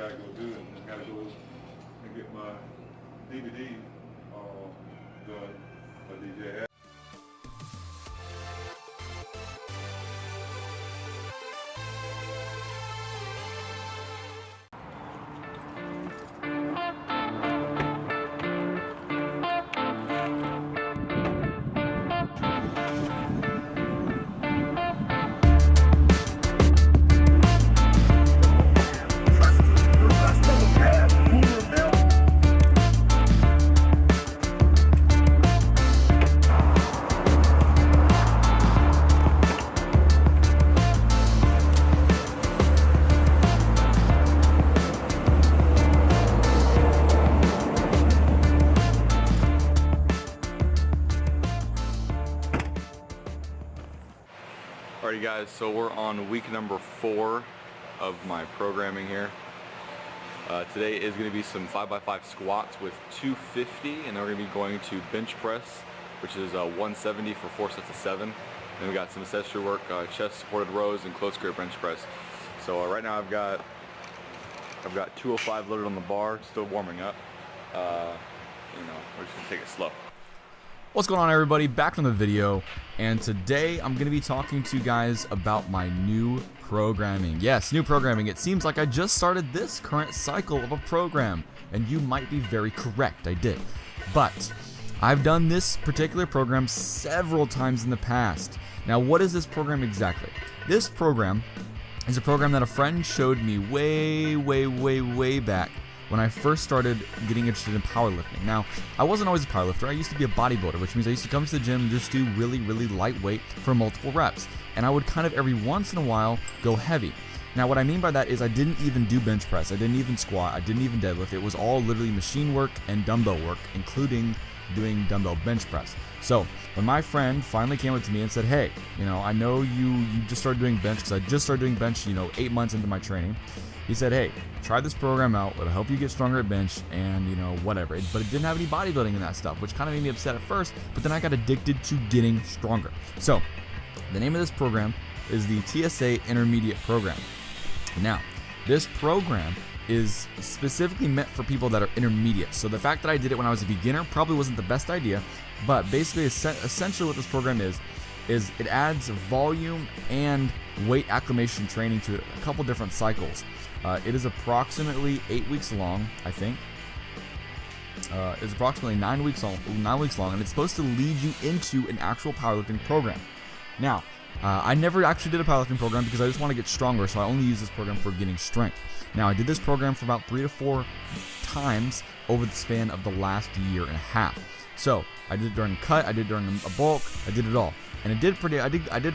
gotta go do it. I gotta go and get my DVD done by DJ. Alrighty guys, so we're on week number 4 of my programming here. Today is going to be some 5x5 squats with 250, and then we're going to be going to bench press, which is 170 for 4 sets of 7. Then we got some accessory work, chest supported rows and close grip bench press. So right now I've got 205 loaded on the bar, still warming up. We're just going to take it slow. What's going on, everybody? Back on the video, and today I'm going to be talking to you guys about my new programming. Yes, new programming. It seems like I just started this current cycle of a program, and you might be very correct, I did. But I've done this particular program several times in the past. Now, what is this program exactly? This program is a program that a friend showed me way back when I first started getting interested in powerlifting. Now, I wasn't always a powerlifter. I used to be a bodybuilder, which means I used to come to the gym and just do really lightweight for multiple reps. And I would kind of every once in a while go heavy. Now, what I mean by that is I didn't even do bench press. I didn't even squat. I didn't even deadlift. It was all literally machine work and dumbbell work, including doing dumbbell bench press. So when my friend finally came up to me and said, hey, I know you just started doing bench, because I just started doing bench 8 months into my training. He said, hey, try this program out. It'll help you get stronger at bench and, whatever. But it didn't have any bodybuilding in that stuff, which kind of made me upset at first, but then I got addicted to getting stronger. So the name of this program is the TSA Intermediate Program. Now, this program is specifically meant for people that are intermediate. So the fact that I did it when I was a beginner probably wasn't the best idea, but basically essentially what this program is it adds volume and weight acclimation training to it, a couple different cycles. It is approximately 8 weeks long, I think. It's approximately 9 weeks long, and it's supposed to lead you into an actual powerlifting program. Now, I never actually did a powerlifting program because I just want to get stronger, so I only use this program for getting strength. Now, I did this program for about 3 to 4 times over the span of the last year and a half. So I did it during a cut, I did it during a bulk, I did it all. And I did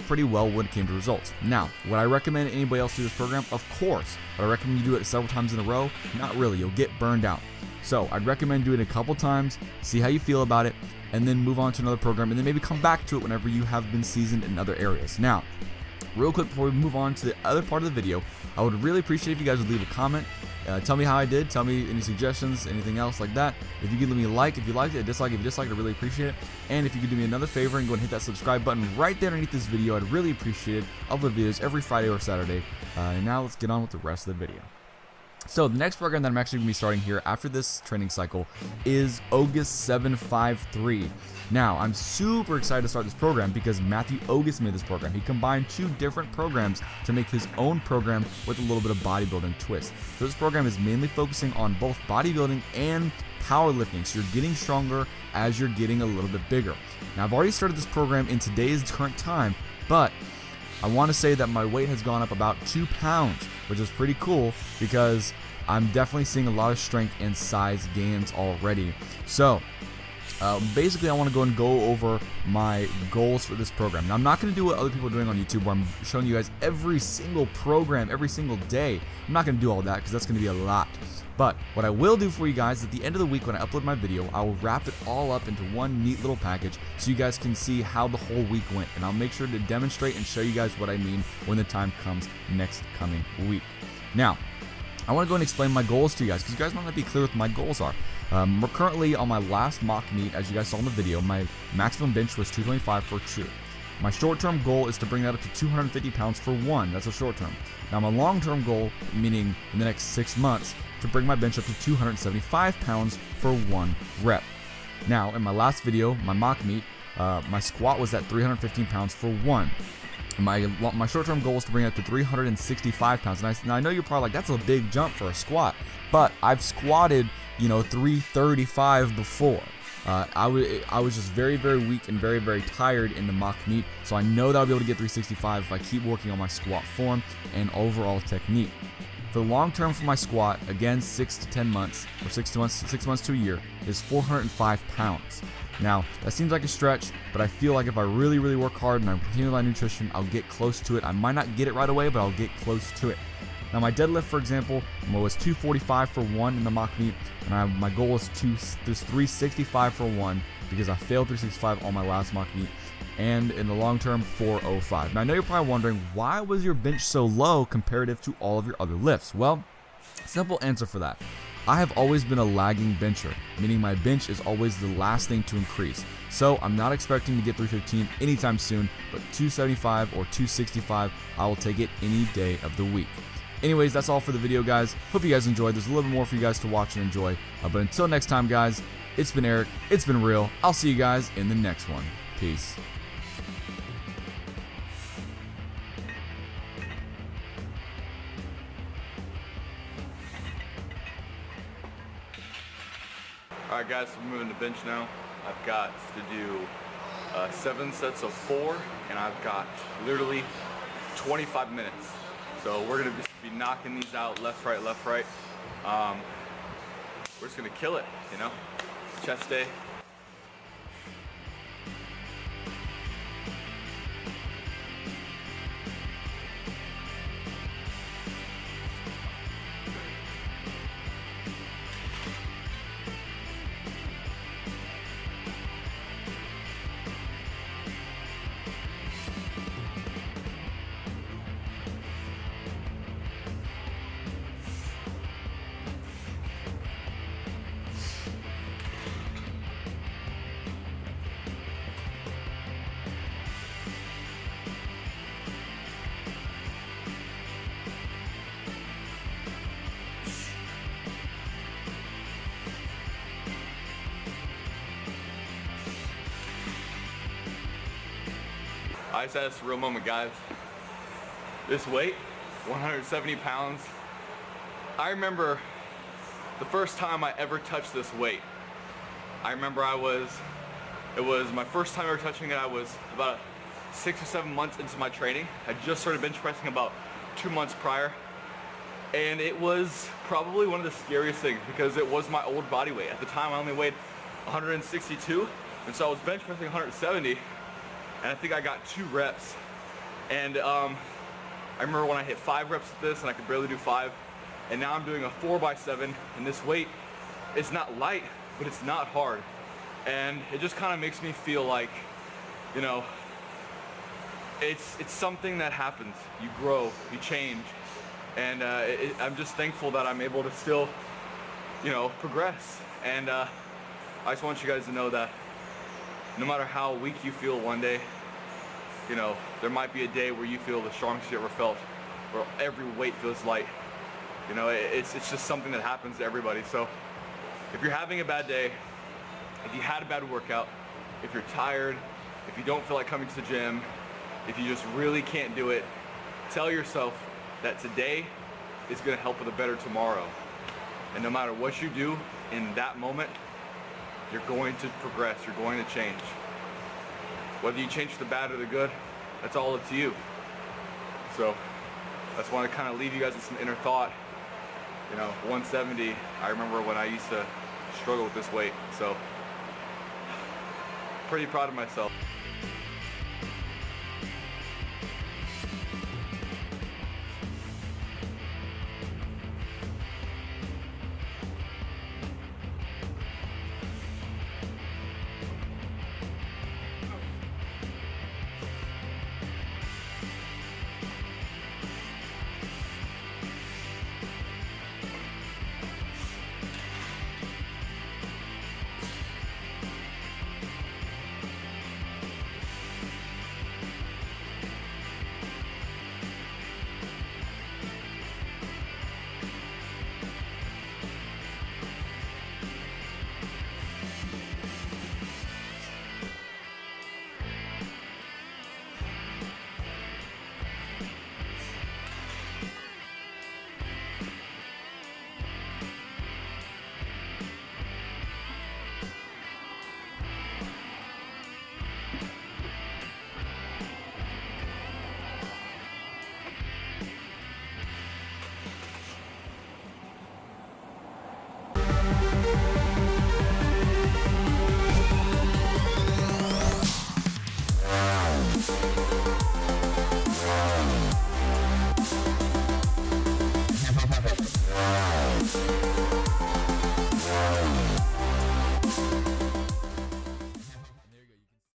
pretty well when it came to results. Now, would I recommend anybody else do this program? Of course. Would I recommend you do it several times in a row? Not really. You'll get burned out. So I'd recommend doing it a couple times, see how you feel about it, and then move on to another program, and then maybe come back to it whenever you have been seasoned in other areas. Now, real quick before we move on to the other part of the video, I would really appreciate if you guys would leave a comment. Tell me how I did. Tell me any suggestions, anything else like that. If you could leave me a like if you liked it, a dislike if you disliked it, I really appreciate it. And if you could do me another favor and go and hit that subscribe button right there underneath this video, I'd really appreciate it. I upload videos every Friday or Saturday. And now let's get on with the rest of the video. So the next program that I'm actually going to be starting here after this training cycle is August 753. Now, I'm super excited to start this program because Matthew August made this program. He combined 2 different programs to make his own program with a little bit of bodybuilding twist. So this program is mainly focusing on both bodybuilding and powerlifting. So you're getting stronger as you're getting a little bit bigger. Now, I've already started this program in today's current time, but I want to say that my weight has gone up about 2 pounds, which is pretty cool because I'm definitely seeing a lot of strength and size gains already. So basically I want to go over my goals for this program. Now, I'm not going to do what other people are doing on YouTube where I'm showing you guys every single program every single day. I'm not going to do all that because that's going to be a lot. But what I will do for you guys at the end of the week when I upload my video, I will wrap it all up into one neat little package so you guys can see how the whole week went. And I'll make sure to demonstrate and show you guys what I mean when the time comes next coming week. Now, I want to go and explain my goals to you guys because you guys might not be clear what my goals are. We're currently on my last mock meet. As you guys saw in the video, my maximum bench was 225 for true. My short-term goal is to bring that up to 250 pounds for one. That's a short-term. Now my long-term goal, meaning in the next 6 months, to bring my bench up to 275 pounds for one rep. Now in my last video, my mock meet, my squat was at 315 pounds for one. My short-term goal is to bring it up to 365 pounds. And I know you're probably like, that's a big jump for a squat, but I've squatted, 335 before. I was just very, very weak and very, very tired in the mock meet, so I know that I'll be able to get 365 if I keep working on my squat form and overall technique. For the long term for my squat, again 6 to 10 months, or 6 months to a year, is 405 pounds. Now, that seems like a stretch, but I feel like if I really, really work hard and I continue my nutrition, I'll get close to it. I might not get it right away, but I'll get close to it. Now, my deadlift, for example, was 245 for one in the mock meet, and my goal is 365 for one because I failed 365 on my last mock meet, and in the long term, 405. Now, I know you're probably wondering, why was your bench so low comparative to all of your other lifts? Well, simple answer for that. I have always been a lagging bencher, meaning my bench is always the last thing to increase. So I'm not expecting to get 315 anytime soon, but 275 or 265, I will take it any day of the week. Anyways, that's all for the video, guys. Hope you guys enjoyed. There's a little bit more for you guys to watch and enjoy. But until next time, guys, it's been Eric. It's been real. I'll see you guys in the next one. Peace. Alright guys, so we're moving to bench now. I've got to do 7 sets of 4, and I've got literally 25 minutes. So we're going to be knocking these out left, right, left, right. We're just going to kill it, chest day. I just had this real moment, guys. This weight, 170 pounds. I remember the first time I ever touched this weight. I remember it was my first time ever touching it. I was about 6 or 7 months into my training. I just started bench pressing about 2 months prior. And it was probably one of the scariest things because it was my old body weight. At the time I only weighed 162, and so I was bench pressing 170. And I think I got 2 reps, and I remember when I hit 5 reps with this and I could barely do 5, and now I'm doing a 4x7, and this weight is not light, but it's not hard, and it just kind of makes me feel like, it's something that happens. You grow, you change, and I'm just thankful that I'm able to still, progress, and I just want you guys to know that no matter how weak you feel one day, there might be a day where you feel the strongest you ever felt, where every weight feels light. It's just something that happens to everybody. So if you're having a bad day, if you had a bad workout, if you're tired, if you don't feel like coming to the gym, if you just really can't do it, tell yourself that today is going to help with a better tomorrow. And no matter what you do in that moment, you're going to progress, you're going to change. Whether you change for the bad or the good, that's all up to you. So I just want to kind of leave you guys with some inner thought. 170, I remember when I used to struggle with this weight. So pretty proud of myself.